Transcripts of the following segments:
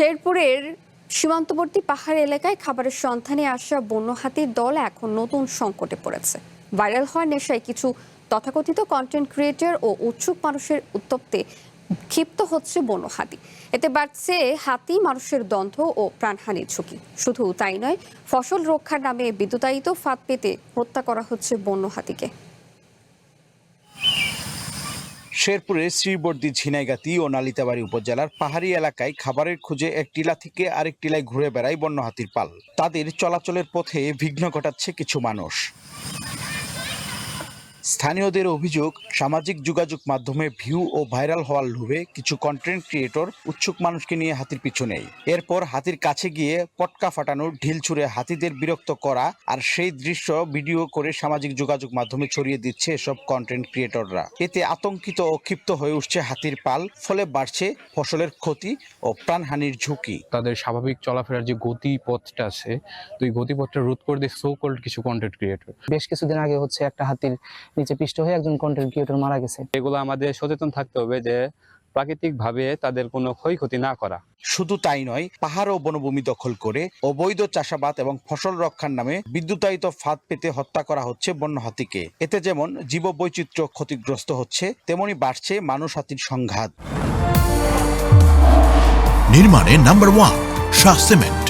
শেরপুরের সীমান্তবর্তী পাহাড় এলাকায় খাবারের সন্ধানে আসা বন্য হাতির দল এখন নতুন সংকটে পড়েছে। ভাইরাল হওয়ার নেশায় কিছু তথাকথিত কন্টেন্ট ক্রিয়েটর ও উৎসুক মানুষের উত্তপ্তে ক্ষিপ্ত হচ্ছে বন্য হাতি। এতে বাড়ছে হাতি মানুষের দ্বন্দ্ব ও প্রাণহানির ঝুঁকি। শুধু তাই নয়, ফসল রক্ষার নামে বিদ্যুতায়িত ফাঁদ পেতে হত্যা করা হচ্ছে বন্য হাতিকে। শেরপুরের শ্রীবর্দী, ঝিনাইগাতি ও নালিতাবাড়ী উপজেলার পাহাড়ি এলাকায় খাবারের খোঁজে এক টিলা থেকে আরেক টিলায় ঘুরে বেড়ায় বন্য হাতির পাল। তাদের চলাচলের পথে বিঘ্ন ঘটাচ্ছে কিছু মানুষ। স্থানীয়দের অভিযোগ, সামাজিক যোগাযোগ মাধ্যমে ভিউ ও ভাইরাল হওয়ার লোভে কিছু কন্টেন্ট ক্রিয়েটর উৎসুক মানুষকে নিয়ে হাতির পিছু নেয়। এরপর হাতির কাছে গিয়ে পটকা ফাটানো, ঢিল ছুঁড়ে হাতিদের বিরক্ত করা আর সেই দৃশ্য ভিডিও করে সামাজিক যোগাযোগ মাধ্যমে ছড়িয়ে দিচ্ছে এসব কন্টেন্ট ক্রিয়েটররা। এতে আতঙ্কিত ও ক্ষিপ্ত হয়ে উঠছে হাতির পাল, ফলে বাড়ছে ফসলের ক্ষতি ও প্রাণহানির ঝুঁকি। তাদের স্বাভাবিক চলাফেরার যে গতিপথটা আছে, তো এই গতিপথটা রোধ করে দিয়ে সো কল্ড কিছু কন্টেন্ট ক্রিয়েটর। বেশ কিছুদিন আগে একটা হাতির নিচে পিষ্ট হয়ে একজন কন্টেন্ট ক্রিয়েটর মারা গেছে। এগুলো আমাদের সচেতন থাকতে হবে যে প্রাকৃতিক ভাবে তাদের কোনো ক্ষয়ক্ষতি না করা। শুধু তাই নয়, পাহাড় ও বনভূমি দখল করে অবৈধ চাষাবাদ এবং ফসল রক্ষার নামে বিদ্যুতায়িত ফাঁদ পেতে হত্যা করা হচ্ছে বন্য হাতিকে। এতে যেমন জীববৈচিত্র্য ক্ষতিগ্রস্ত হচ্ছে, তেমনি বাড়ছে মানুষ হাতির সংঘাত। নির্মাণে নাম্বার 1 শাহ সিমেন্ট।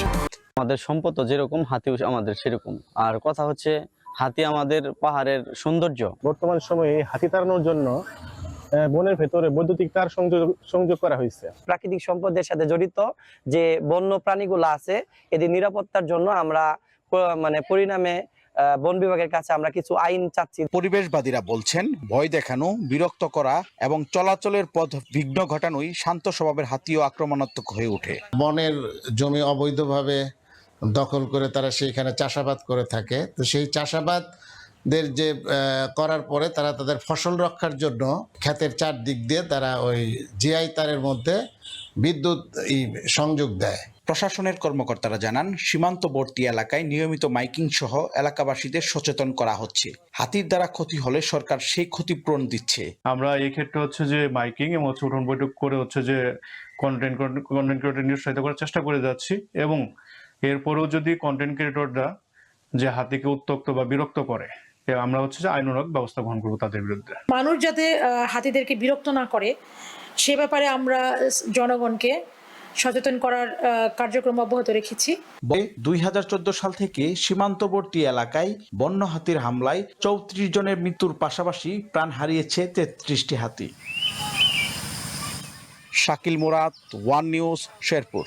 আমাদের সম্পদ যেরকম, হাতিও আমাদের সেরকম। আর কথা হচ্ছে, হাতি আমাদের পাহাড়ের সৌন্দর্য। বর্তমান সময়ে হাতি তাড়ানোর জন্য বনের ভেতরে বৈদ্যুতিক তার সংযোগ করা হয়েছে। প্রাকৃতিক সম্পদের সাথে জড়িত যে বন্য প্রাণীগুলো আছে, এদের নিরাপত্তার জন্য আমরা পরিণামে বন বিভাগের কাছে আমরা কিছু আইন চাচ্ছি। পরিবেশবাদীরা বলছেন, ভয় দেখানো, বিরক্ত করা এবং চলাচলের পথ বিঘ্ন ঘটানোই শান্ত স্বভাবের হাতিও আক্রমণাত্মক হয়ে ওঠে। বনের জমি অবৈধভাবে দখল করে তারা সেইখানে চাষাবাদ করে থাকে। তো সেই চাষাবাদের যে করার পরে তারা তাদের ফসল রক্ষার জন্য ক্ষেতের চারদিক দিয়ে তারা ওই জিআই তারের মধ্যে বিদ্যুৎ সংযোগ দেয়। প্রশাসনের কর্মকর্তারা জানান, সীমান্তবর্তী এলাকায় নিয়মিত মাইকিং সহ এলাকাবাসীদের সচেতন করা হচ্ছে। হাতির দ্বারা ক্ষতি হলে সরকার সেই ক্ষতিপূরণ দিচ্ছে। আমরা এই ক্ষেত্রে যে মাইকিং এবং উঠোন বৈঠক করে যে কন্টেন্ট ক্রিয়েটর নিরুৎসাহিত করার চেষ্টা করে যাচ্ছি, এবং এরপরেও যদি কন্টেন্ট ক্রিয়েটররা যে হাতিকে উত্ত্যক্ত বা বিরক্ত করে, আমরা যে আইনানুগ ব্যবস্থা গ্রহণ করবো তাদের বিরুদ্ধে। মানুষ যাতে হাতিদেরকে বিরক্ত না করে সে ব্যাপারে আমরা জনগণকে সচেতন করার কার্যক্রম অব্যাহত রেখেছি। 2014 সাল থেকে সীমান্তবর্তী এলাকায় বন্য হাতির হামলায় 34 জনের মৃত্যুর পাশাপাশি প্রাণ হারিয়েছে 33টি হাতি। Shakil Murad, one news, Sherpur.